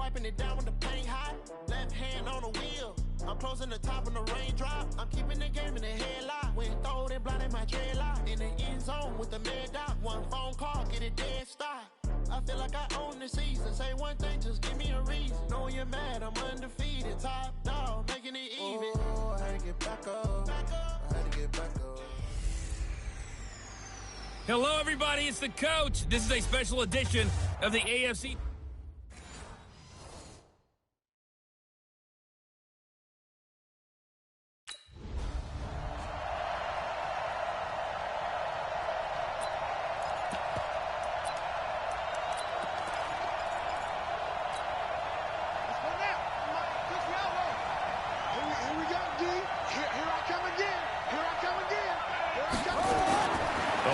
wiping it down when the paint hot. Left hand on the wheel. I'm closing the top when the raindrop. I'm keeping the game in the headlock. When throwed and blinded my dreadlock. In the end zone with the mad dot. One phone call, get it dead stop. I feel like I own the season. Say one thing, just give me a reason. Knowing you're mad, I'm undefeated. Top dog, making it even. Oh, I had to get back up. I had to get back up. Hello, everybody. It's the coach. This is a special edition of the AFC.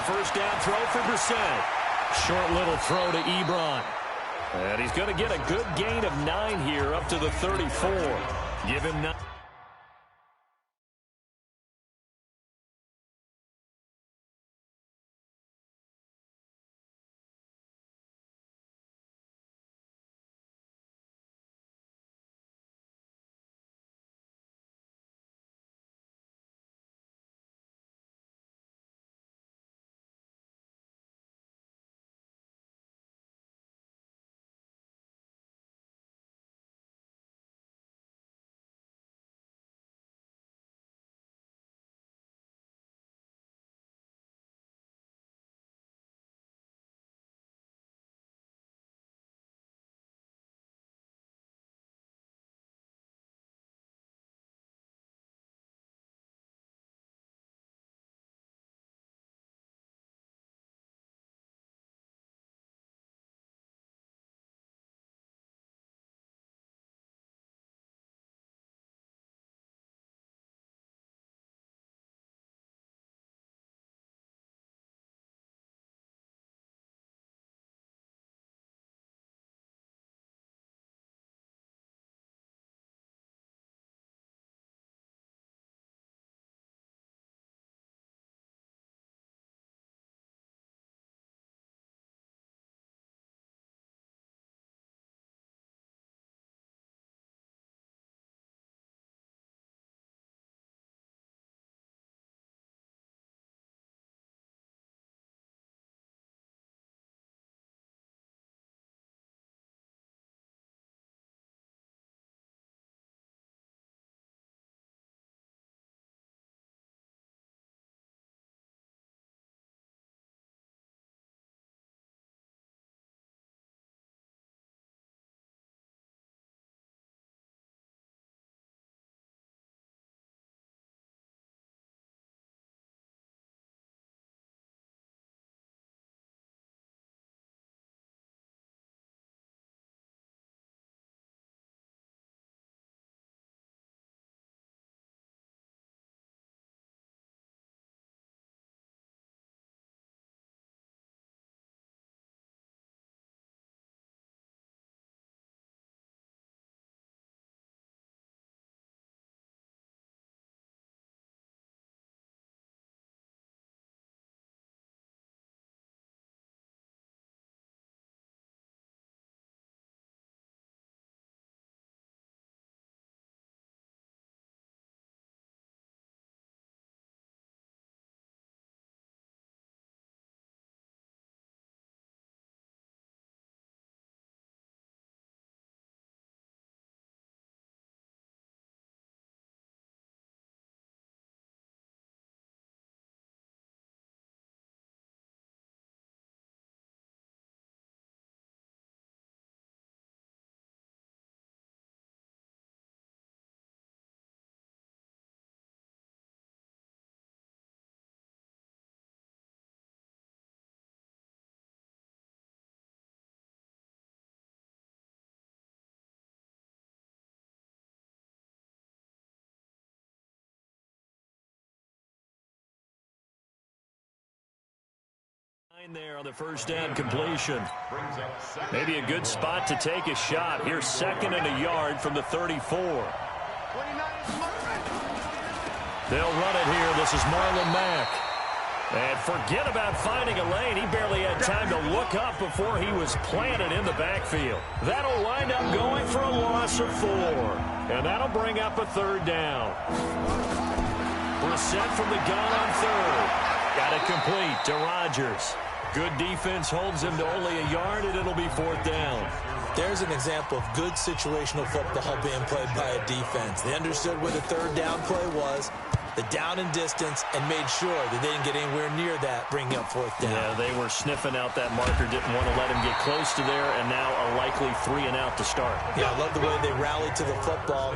First down throw for Brissett. Short little throw to Ebron. And he's going to get a good gain of 9 here up to the 34. Give him 9. There on the first down completion. Maybe a good spot to take a shot. Here's 2nd and a yard from the 34. They'll run it here. This is Marlon Mack. And forget about finding a lane. He barely had time to look up before he was planted in the backfield. That'll wind up going for a loss of 4. And that'll bring up a 3rd down. Brissett from the gun on 3rd. Got it complete to Rodgers. Good defense holds him to only a yard, and it'll be 4th down. There's an example of good situational football being played by a defense. They understood where the 3rd down play was, the down and distance, and made sure that they didn't get anywhere near that, bringing up 4th down. Yeah, they were sniffing out that marker, didn't want to let him get close to there, and now a likely 3 and out to start. Yeah, I love the way they rallied to the football.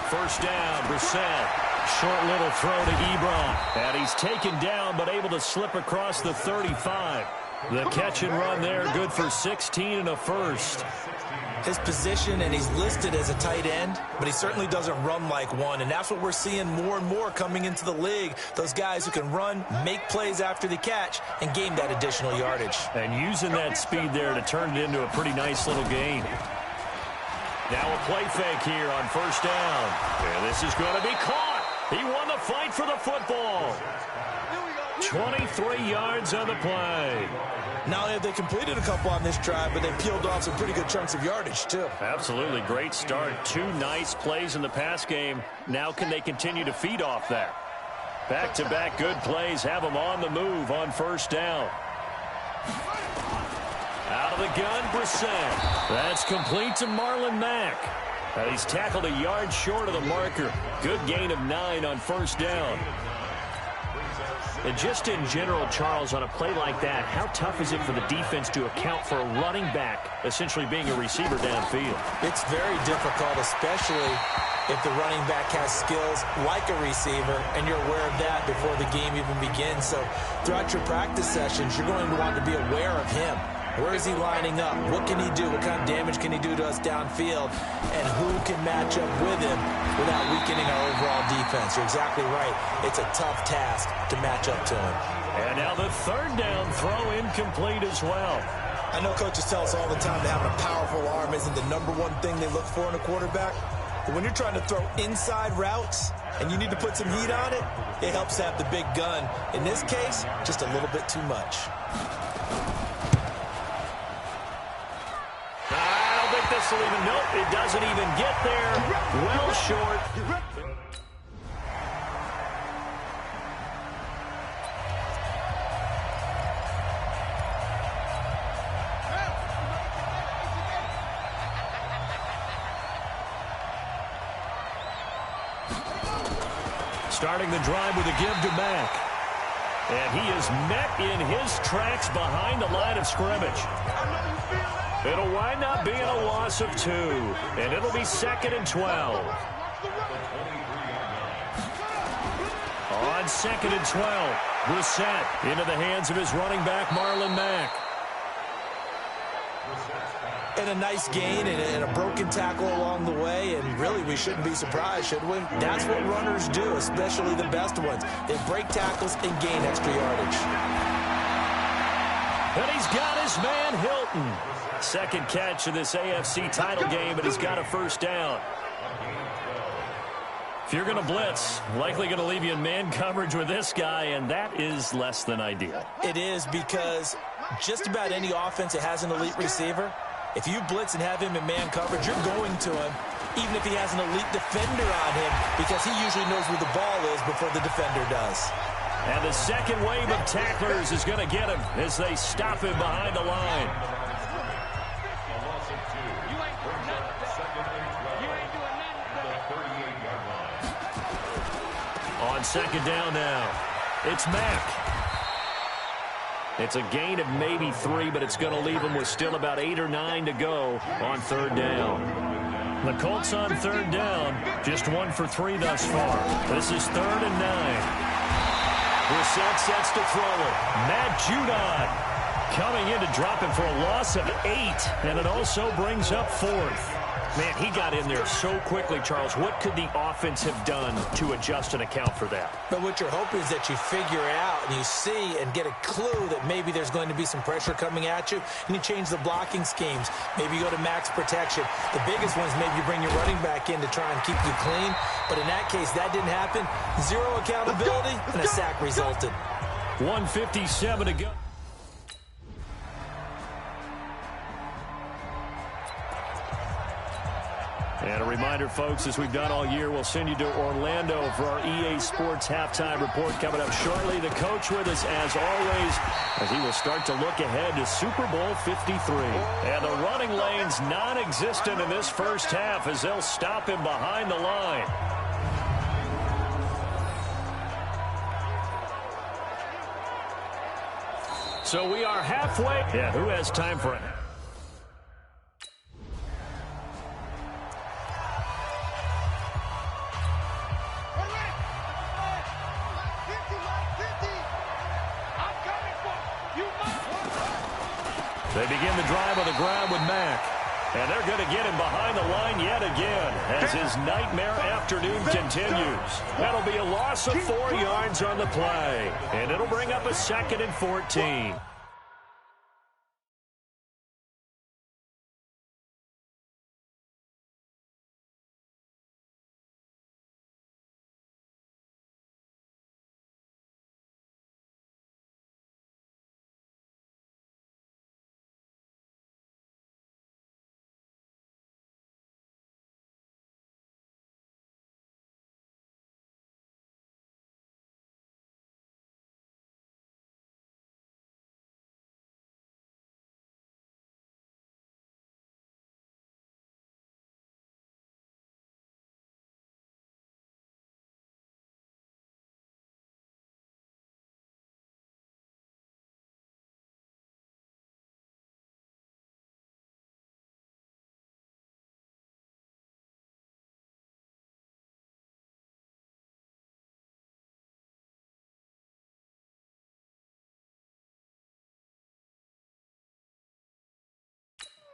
First down, Brissett. Short little throw to Ebron. And he's taken down, but able to slip across the 35. The catch and run there, good for 16 and a first. His position, and he's listed as a tight end, but he certainly doesn't run like one, and that's what we're seeing more and more coming into the league. Those guys who can run, make plays after the catch, and gain that additional yardage. And using that speed there to turn it into a pretty nice little gain. Now a play fake here on first down. And this is going to be caught. He won the fight for the football. 23 yards on the play. Not only have they completed a couple on this drive, but they peeled off some pretty good chunks of yardage, too. Absolutely. Great start. 2 nice plays in the pass game. Now can they continue to feed off that? Back-to-back good plays have them on the move on first down. Out of the gun, Brissett. That's complete to Marlon Mack. And he's tackled a yard short of the marker. Good gain of 9 on first down. And just in general, Charles, on a play like that, how tough is it for the defense to account for a running back essentially being a receiver downfield? It's very difficult, especially if the running back has skills like a receiver, and you're aware of that before the game even begins. So throughout your practice sessions, you're going to want to be aware of him. Where is he lining up? What can he do? What kind of damage can he do to us downfield? And who can match up with him without weakening our overall defense? You're exactly right. It's a tough task to match up to him. And now the third down throw incomplete as well. I know coaches tell us all the time that having a powerful arm isn't the #1 thing they look for in a quarterback. But when you're trying to throw inside routes and you need to put some heat on it, it helps to have the big gun. In this case, just a little bit too much. This will even, nope, it doesn't even get there. Well short. Starting the drive with a give to Mack. And he is met in his tracks behind the line of scrimmage. It'll wind up being a loss of 2, and it'll be 2nd and 12. On 2nd and 12, Brissett into the hands of his running back, Marlon Mack. And a nice gain and a broken tackle along the way, and really we shouldn't be surprised, should we? That's what runners do, especially the best ones. They break tackles and gain extra yardage. And he's got his man, Hilton. Second catch of this AFC title game, and he's got a first down. If you're going to blitz, likely going to leave you in man coverage with this guy, and that is less than ideal. It is, because just about any offense that has an elite receiver, if you blitz and have him in man coverage, you're going to him, even if he has an elite defender on him, because he usually knows where the ball is before the defender does. And the second wave of tacklers is going to get him as they stop him behind the line. On second down now, it's Mack. It's a gain of maybe 3, but it's going to leave him with still about 8 or 9 to go on third down. The Colts on third down, just 1 for 3 thus far. This is 3rd and 9. Brissett sets to throw it. Matt Judon coming in to drop him for a loss of 8, and it also brings up 4th. Man, he got in there so quickly, Charles. What could the offense have done to adjust and account for that? But what you're hoping is that you figure out and you see and get a clue that maybe there's going to be some pressure coming at you, and you change the blocking schemes. Maybe you go to max protection. The biggest one is maybe you bring your running back in to try and keep you clean. But in that case, that didn't happen. Zero accountability, and a sack resulted. 1:57 to go. And a reminder, folks, as we've done all year, we'll send you to Orlando for our EA Sports halftime report coming up shortly. The coach with us, as always, as he will start to look ahead to Super Bowl 53. And the running lane's non-existent in this first half as they'll stop him behind the line. So we are halfway. Yeah, who has time for it? They begin the drive on the ground with Mack. And they're going to get him behind the line yet again as his nightmare afternoon continues. That'll be a loss of 4 yards on the play. And it'll bring up a 2nd and 14.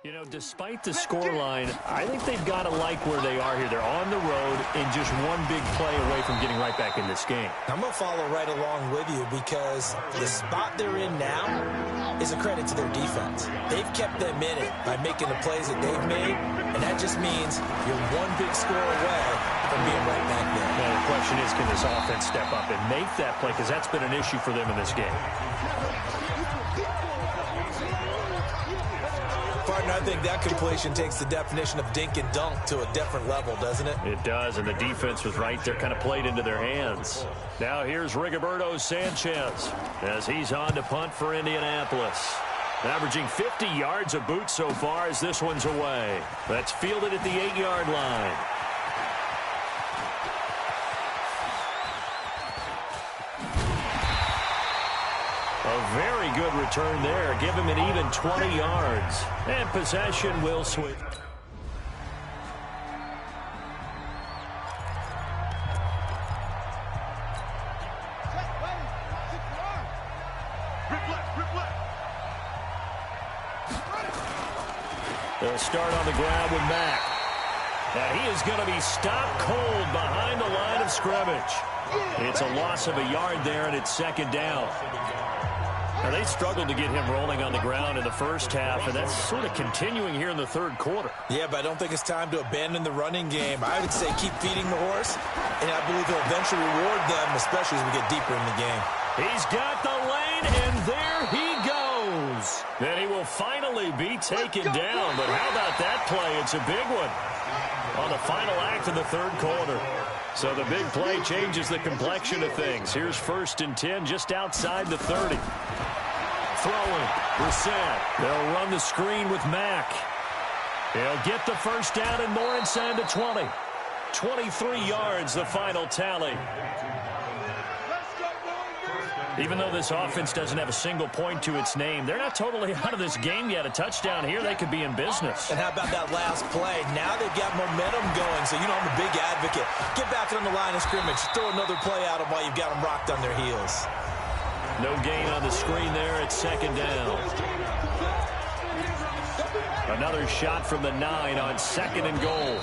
You know, despite the scoreline, I think they've got to like where they are here. They're on the road and just one big play away from getting right back in this game. I'm going to follow right along with you because the spot they're in now is a credit to their defense. They've kept them in it by making the plays that they've made, and that just means you're one big score away from being right back there. Well, the question is, can this offense step up and make that play? Because that's been an issue for them in this game. Partner, I think that completion takes the definition of dink and dunk to a different level, doesn't it? It does, and the defense was right there, kind of played into their hands. Now here's Rigoberto Sanchez as he's on to punt for Indianapolis. Averaging 50 yards a boot so far as this one's away. That's fielded at the 8-yard line. A very good return there. Give him an even 20 yards. And possession will switch. They'll start on the ground with Mack. And he is going to be stopped cold behind the line of scrimmage. It's a loss of a yard there, and it's 2nd down. Now, they struggled to get him rolling on the ground in the first half, and that's sort of continuing here in the 3rd quarter. Yeah, but I don't think it's time to abandon the running game. I would say keep feeding the horse, and I believe he'll eventually reward them, especially as we get deeper in the game. He's got the lane, and there he goes. Then he will finally be taken down, but how about that play? It's a big one on the final act of the 3rd quarter. So the big play changes the complexion of things. Here's 1st and 10 just outside the 30. Throwing, Brissett. They'll run the screen with Mack. He'll get the first down and more inside the 20. 23 yards, the final tally. Even though this offense doesn't have a single point to its name, they're not totally out of this game yet. A touchdown here, they could be in business. And how about that last play? Now they've got momentum going, so you know I'm a big advocate. Get back on the line of scrimmage. Throw another play out of while you've got them rocked on their heels. No gain on the screen there. It's 2nd down. Another shot from the 9 on 2nd and goal.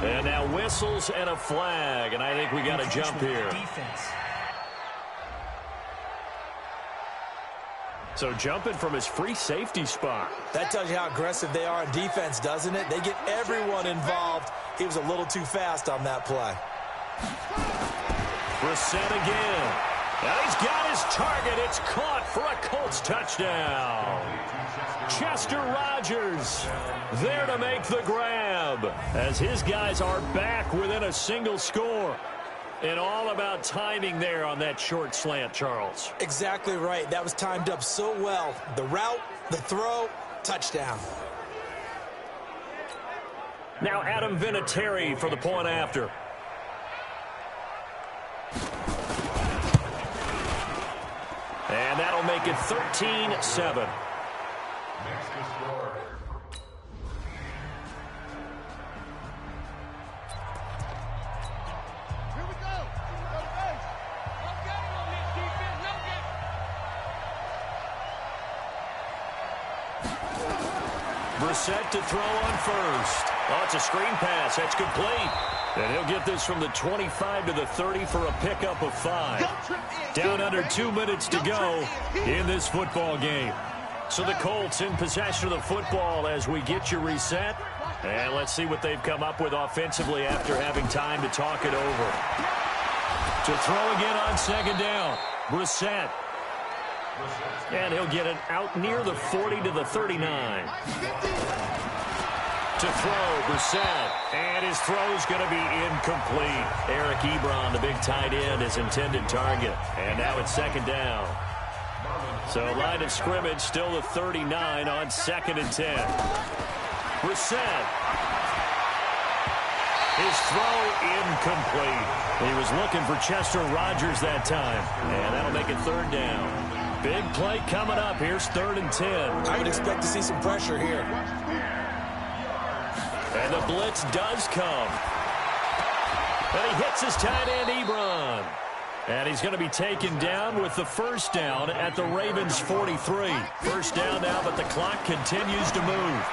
And now whistles and a flag, and I think we got a jump here. So jumping from his free safety spot. That tells you how aggressive they are on defense, doesn't it? They get everyone involved. He was a little too fast on that play. Brissett again. And he's got his target. It's caught for a Colts touchdown. Chester Rogers there to make the grab as his guys are back within a single score. And all about timing there on that short slant, Charles. Exactly right. That was timed up so well. The route, the throw, touchdown. Now Adam Vinatieri for the point after. And that'll make it 13-7. Brissett to throw on first. Oh, it's a screen pass. That's complete. And he'll get this from the 25 to the 30 for a pickup of 5. Down under 2 minutes to go in this football game. So the Colts in possession of the football as we get you reset. And let's see what they've come up with offensively after having time to talk it over. To throw again on 2nd down. Brissett. And he'll get it out near the 40 to the 39. To throw, Brissett. And his throw's going to be incomplete. Eric Ebron, the big tight end, his intended target. And now it's 2nd down. So line of scrimmage still the 39 on 2nd and 10. Brissett. His throw incomplete. He was looking for Chester Rogers that time. And that'll make it 3rd down. Big play coming up. Here's 3rd and 10. I would expect to see some pressure here. And the blitz does come. And he hits his tight end, Ebron. And he's going to be taken down with the 1st down at the Ravens' 43. 1st down now, but the clock continues to move.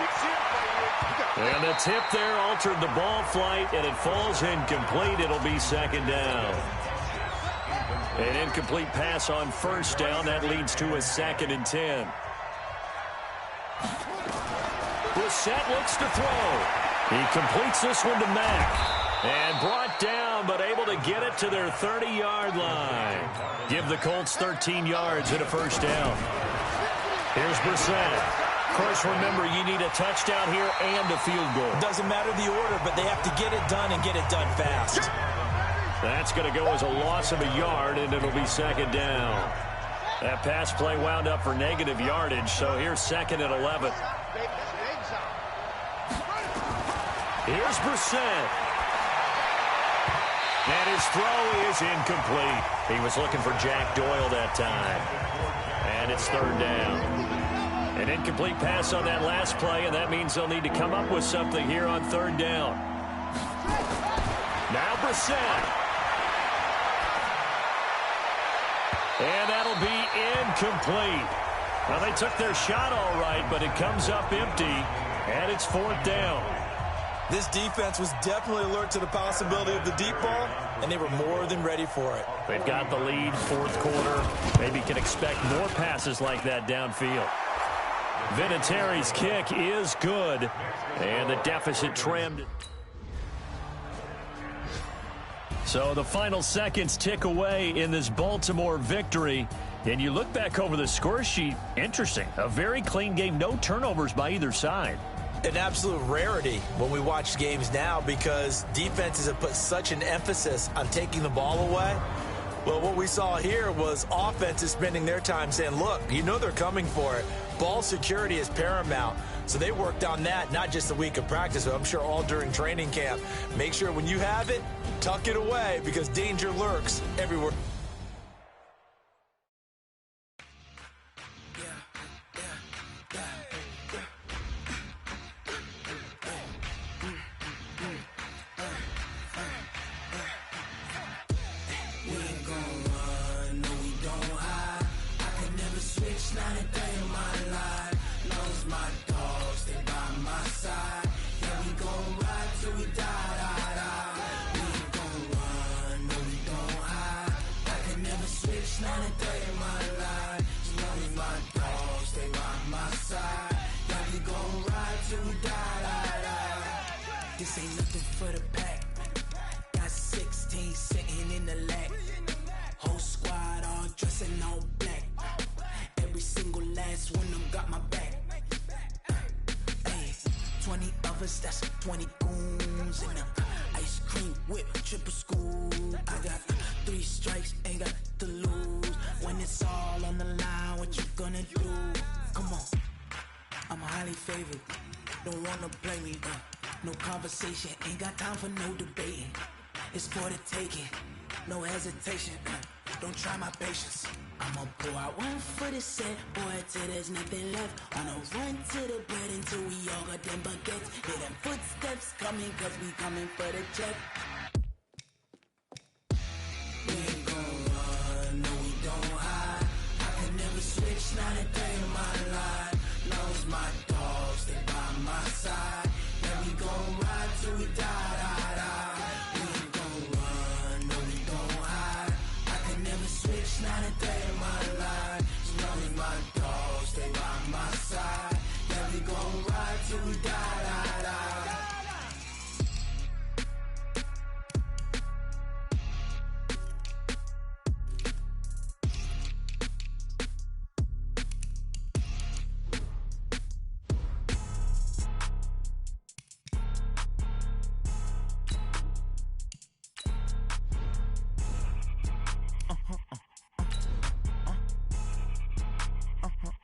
And the tip there altered the ball flight, and it falls incomplete. It'll be 2nd down. An incomplete pass on 1st down. That leads to a 2nd and 10. Brissett looks to throw. He completes this one to Mack. And brought down, but able to get it to their 30-yard line. Give the Colts 13 yards and a 1st down. Here's Brissett. Of course, remember, you need a touchdown here and a field goal. Doesn't matter the order, but they have to get it done and get it done fast. That's going to go as a loss of a yard, and it'll be 2nd down. That pass play wound up for negative yardage, so here's 2nd and 11. Here's Brissett. And his throw is incomplete. He was looking for Jack Doyle that time. And it's 3rd down. An incomplete pass on that last play, and that means they'll need to come up with something here on 3rd down. Now Brissett. And that'll be incomplete. Well, they took their shot all right, but it comes up empty, and it's 4th down. This defense was definitely alert to the possibility of the deep ball, and they were more than ready for it. They've got the lead, 4th quarter. Maybe can expect more passes like that downfield. Vinatieri's kick is good, and the deficit trimmed. So the final seconds tick away in this Baltimore victory. And you look back over the score sheet, interesting. A very clean game, no turnovers by either side. An absolute rarity when we watch games now because defenses have put such an emphasis on taking the ball away. Well, what we saw here was offenses spending their time saying, look, you know they're coming for it. Ball security is paramount. So they worked on that, not just a week of practice, but I'm sure all during training camp. Make sure when you have it, tuck it away because danger lurks everywhere. Not a day in my life. Knows my dogs, they This ain't nothing for the pack. Got 16 sitting in the lag. Whole squad all dressing all black. Every single last one of them got my back. Hey, 20 of us, that's 20 goons in them. Ice cream whip, triple scoop. I got 3 strikes, ain't got to lose. When it's all on the line, what you gonna do? Come on, I'm highly favored. Don't wanna play me, no conversation, ain't got time for no debating. It's for the taking, no hesitation. Don't try my patience. I'ma pour out one for the set, boy, till there's nothing left. I'ma run to the bread until we all got them baguettes. Hear them footsteps coming, cause we coming for the check. We ain't gon' run, no we don't hide. I can never switch, not a day in my life. Knows my dogs, they by my side. Yeah, we gon' ride till we die, die, die. We ain't gon' run, no we don't hide. I can never switch, not a day in my life. As long as my dogs, they by my side. Yeah, we gon' ride till we die, die, die.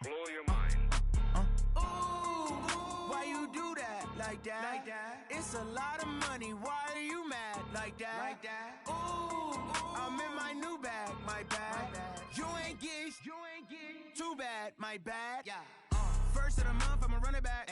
Blow your mind. Why you do that? Like that? It's a lot of money. Why are you mad? Like that? Ooh, I'm in my new bag. My bad. You ain't get too bad. My bad. Yeah. First of the month, I'ma run it back.